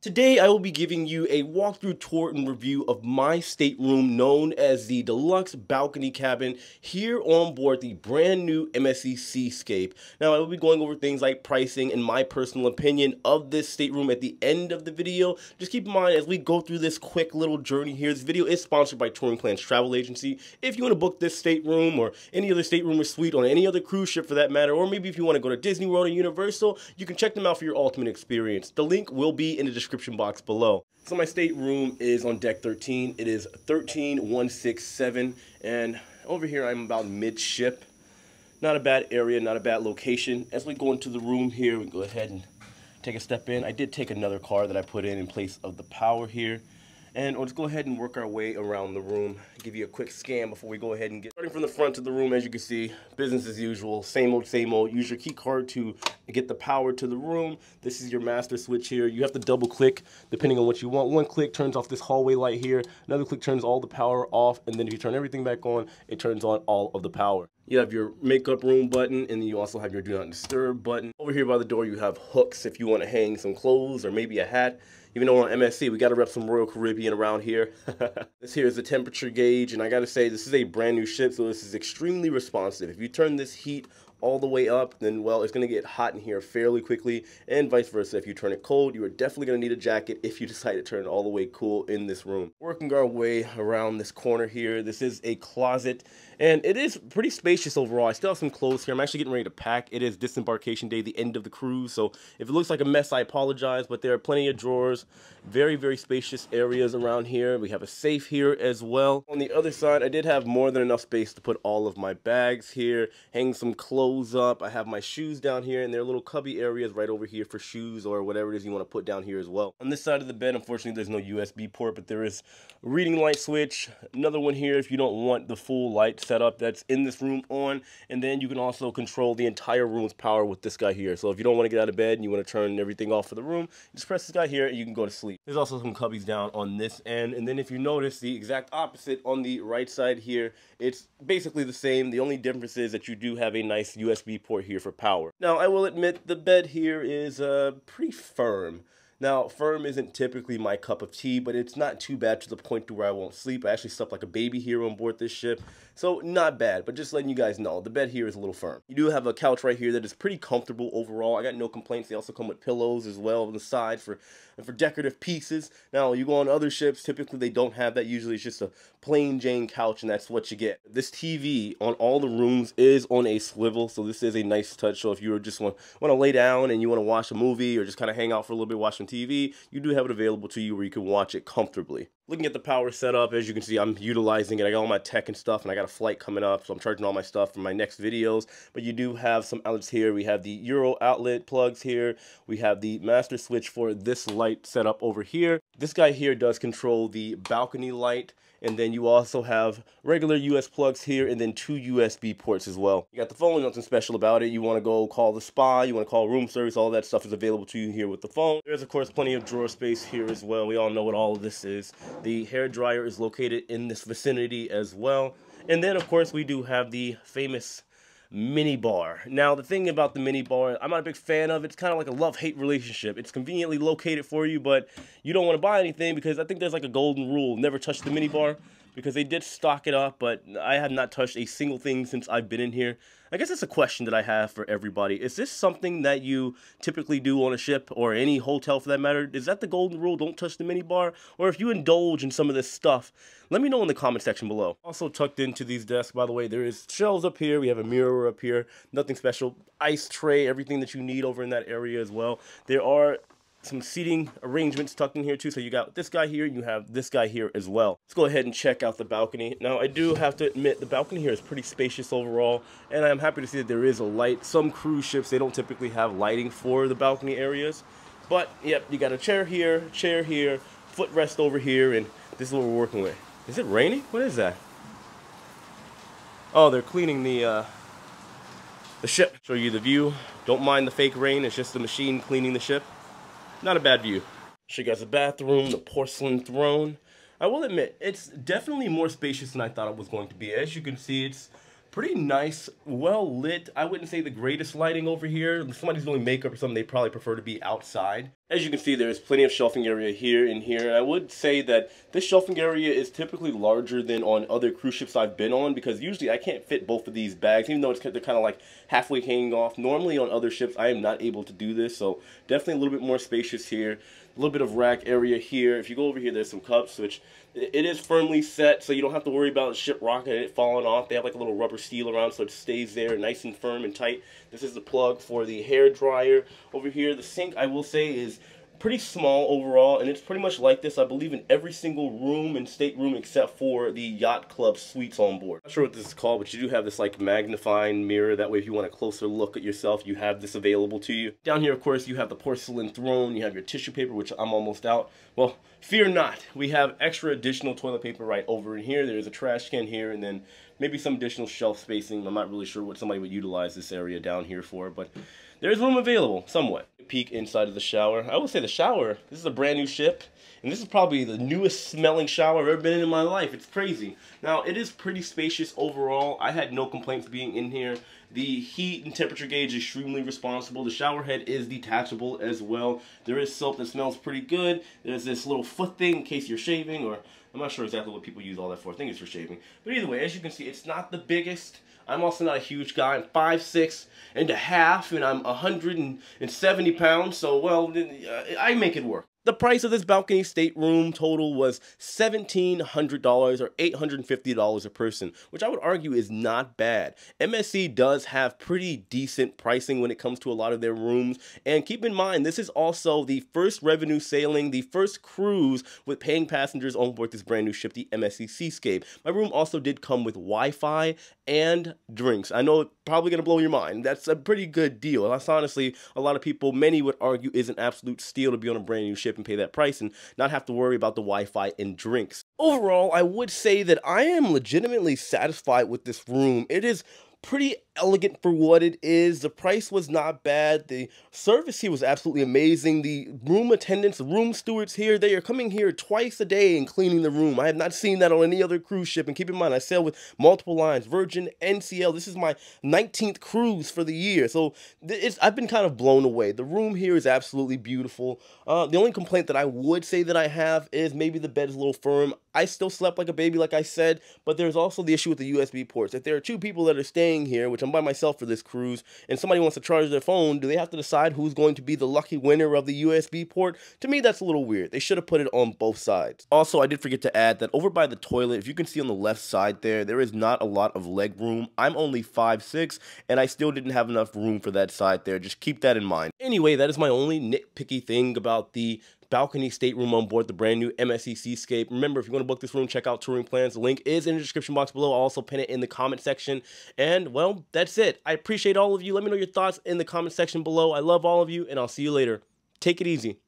Today I will be giving you a walkthrough tour and review of my stateroom known as the Deluxe Balcony Cabin here on board the brand new MSC SEASCAPE. Now I will be going over things like pricing and my personal opinion of this stateroom at the end of the video. Just keep in mind as we go through this quick little journey here, this video is sponsored by Touring Plans Travel Agency. If you want to book this stateroom or any other stateroom or suite on any other cruise ship for that matter, or maybe if you want to go to Disney World or Universal, you can check them out for your ultimate experience. The link will be in the description box below. So my stateroom is on deck 13. It is 13167, and over here I'm about midship. Not a bad area, not a bad location. As we go into the room here, we go ahead and take a step in. I did take another car that I put in place of the power here. And let's go ahead and work our way around the room. Give you a quick scan before we go ahead and get starting from the front of the room. As you can see, business as usual, same old, same old. Use your key card to get the power to the room. This is your master switch here. You have to double click depending on what you want. One click turns off this hallway light here. Another click turns all the power off. And then if you turn everything back on, it turns on all of the power. You have your makeup room button, and then you also have your do not disturb button. Over here by the door, you have hooks if you want to hang some clothes or maybe a hat. Even though we're on MSC, we got to rep some Royal Caribbean around here. This here is the temperature gauge, and I got to say, this is a brand new ship, so this is extremely responsive. If you turn this heat all the way up, then, well, it's going to get hot in here fairly quickly, and vice versa. If you turn it cold, you are definitely going to need a jacket if you decide to turn it all the way cool in this room. Working our way around this corner here, this is a closet, and it is pretty spacious overall. I still have some clothes here. I'm actually getting ready to pack. It is disembarkation day, the end of the cruise, so if it looks like a mess, I apologize, but there are plenty of drawers. Very, very spacious areas around here. We have a safe here as well. On the other side, I did have more than enough space to put all of my bags here, hang some clothes up. I have my shoes down here, and there are little cubby areas right over here for shoes or whatever it is you want to put down here as well. On this side of the bed, unfortunately, there's no USB port, but there is a reading light switch. Another one here if you don't want the full light setup that's in this room on, and then you can also control the entire room's power with this guy here. So if you don't want to get out of bed and you want to turn everything off for the room, just press this guy here and you can go to sleep. There's also some cubbies down on this end, and then if you notice the exact opposite on the right side here, it's basically the same. The only difference is that you do have a nice USB port here for power. Now I will admit the bed here is pretty firm. Now, firm isn't typically my cup of tea, but it's not too bad to the point to where I won't sleep. I actually slept like a baby here on board this ship, so not bad, but just letting you guys know, the bed here is a little firm. You do have a couch right here that is pretty comfortable overall. I got no complaints. They also come with pillows as well on the side for decorative pieces. Now, you go on other ships, typically they don't have that. Usually it's just a plain Jane couch, and that's what you get. This TV on all the rooms is on a swivel, so this is a nice touch. So if you just want to lay down and you want to watch a movie or just kind of hang out for a little bit watching TV, you do have it available to you where you can watch it comfortably. Looking at the power setup, as you can see, I'm utilizing it. I got all my tech and stuff, and I got a flight coming up, so I'm charging all my stuff for my next videos. But you do have some outlets here. We have the Euro outlet plugs here. We have the master switch for this light setup over here. This guy here does control the balcony light. And then you also have regular US plugs here, and then 2 USB ports as well. You got the phone, nothing special about it. You want to go call the spa, you want to call room service, all that stuff is available to you here with the phone. There's of course plenty of drawer space here as well. We all know what all of this is. The hair dryer is located in this vicinity as well. And then of course we do have the famous mini bar. Now the thing about the mini bar, I'm not a big fan of. It's kind of like a love-hate relationship. It's conveniently located for you, but you don't want to buy anything because I think there's like a golden rule: never touch the mini bar, because they did stock it up, but I have not touched a single thing since I've been in here. I guess that's a question that I have for everybody. Is this something that you typically do on a ship or any hotel for that matter? Is that the golden rule, don't touch the mini bar? Or if you indulge in some of this stuff, let me know in the comment section below. Also tucked into these desks, by the way, there is shelves up here. We have a mirror up here. Nothing special. Ice tray, everything that you need over in that area as well. There are some seating arrangements tucked in here too. So you got this guy here, you have this guy here as well. Let's go ahead and check out the balcony. Now I do have to admit the balcony here is pretty spacious overall, and I'm happy to see that there is a light. Some cruise ships, they don't typically have lighting for the balcony areas, but yep, you got a chair here, footrest over here, and this is what we're working with. Is it raining? What is that? Oh, they're cleaning the ship. Show you the view. Don't mind the fake rain, it's just the machine cleaning the ship. Not a bad view. Show you guys the bathroom, the porcelain throne. I will admit, it's definitely more spacious than I thought it was going to be. As you can see, it's pretty nice, well lit. I wouldn't say the greatest lighting over here. If somebody's doing makeup or something, they probably prefer to be outside. As you can see, there's plenty of shelving area here and here, and I would say that this shelving area is typically larger than on other cruise ships I've been on, because usually I can't fit both of these bags, even though they're kind of like halfway hanging off. Normally on other ships, I am not able to do this, so definitely a little bit more spacious here. A little bit of rack area here. If you go over here, there's some cups, which it is firmly set, so you don't have to worry about the ship rocking and it falling off. They have like a little rubber seal around, so it stays there nice and firm and tight. This is the plug for the hair dryer. Over here, the sink, I will say, is pretty small overall, and it's pretty much like this, I believe, in every single room and stateroom except for the yacht club suites on board. Not sure what this is called, but you do have this like magnifying mirror. That way, if you want a closer look at yourself, you have this available to you. Down here, of course, you have the porcelain throne. You have your tissue paper, which I'm almost out. Well, fear not. We have extra additional toilet paper right over in here. There's a trash can here, and then maybe some additional shelf spacing. I'm not really sure what somebody would utilize this area down here for, but there's room available, somewhat. Peek inside of the shower. I will say the shower, this is a brand new ship, and this is probably the newest smelling shower I've ever been in my life. It's crazy. Now, it is pretty spacious overall. I had no complaints being in here. The heat and temperature gauge is extremely responsible. The shower head is detachable as well. There is soap that smells pretty good. There's this little foot thing in case you're shaving, or I'm not sure exactly what people use all that for. I think it's for shaving. But either way, as you can see, it's not the biggest. I'm also not a huge guy. I'm 5'6" and a half, and I'm 170 pounds, so, well, I make it work. The price of this balcony stateroom total was $1,700 or $850 a person, which I would argue is not bad. MSC does have pretty decent pricing when it comes to a lot of their rooms, and keep in mind, this is also the first revenue sailing, the first cruise with paying passengers on board this brand new ship, the MSC SEASCAPE. My room also did come with Wi-Fi and drinks. I know it's probably going to blow your mind. That's a pretty good deal. That's honestly, a lot of people, many would argue, is an absolute steal to be on a brand new ship and pay that price and not have to worry about the Wi-Fi and drinks. Overall, I would say that I am legitimately satisfied with this room. It is pretty elegant for what it is. The price was not bad. The service here was absolutely amazing. The room attendants, the room stewards here, they are coming here twice a day and cleaning the room. I have not seen that on any other cruise ship. And keep in mind, I sail with multiple lines, Virgin, NCL. This is my 19th cruise for the year. So I've been kind of blown away. The room here is absolutely beautiful. The only complaint that I would say that I have is maybe the bed is a little firm. I still slept like a baby, like I said, but there's also the issue with the USB ports. If there are two people that are staying here, which I'm by myself for this cruise, and somebody wants to charge their phone, do they have to decide who's going to be the lucky winner of the USB port? To me, that's a little weird. They should have put it on both sides. Also, I did forget to add that over by the toilet, if you can see on the left side there is not a lot of leg room. I'm only 5'6", and I still didn't have enough room for that side there. Just keep that in mind. Anyway, that is my only nitpicky thing about the balcony stateroom on board the brand new MSC SEASCAPE. Remember, if you want to book this room, check out touring plans. The link is in the description box below. I'll also pin it in the comment section. And, well, that's it. I appreciate all of you. Let me know your thoughts in the comment section below. I love all of you, and I'll see you later. Take it easy.